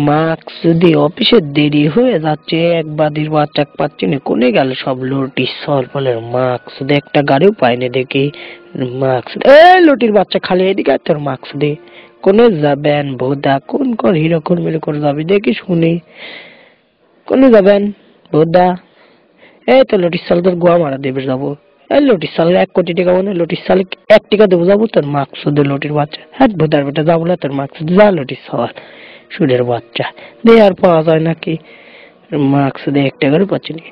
Marks দিয়ে অফিসে দেরি হয়ে যাচ্ছে, এক বাদির বাচ্চা পাচ্ছি না, কোনে গেল সব লটি সরপলের মার্কস দে, একটা গাড়িও পাইনি দেখি। মার্কস লটির বাচ্চা খালি এদিকে তোর মার্কস দে, কোনে যাবেন ভোদা, কোন কর হিরো কোন মিলে করে যাবি দেখি শুনি, কোনে যাবেন ভোদা? এই তো লটির সাল তোর গোয়া মারা দেবে যাবো। এই লটির সাল 1 কোটি টাকা, মানে লটির সাল 1 টাকা দেবো যাবো তোর মার্কস দে লটির বাচ্চা। হ্যাঁ ভোদার বেটা যাবো না তোর মার্কস যা লটির সাল সুরের বাচ্চা দে, আর পাওয়া যায় নাকি মার্কস দে, 1 টাকারও পাচ্ছি না।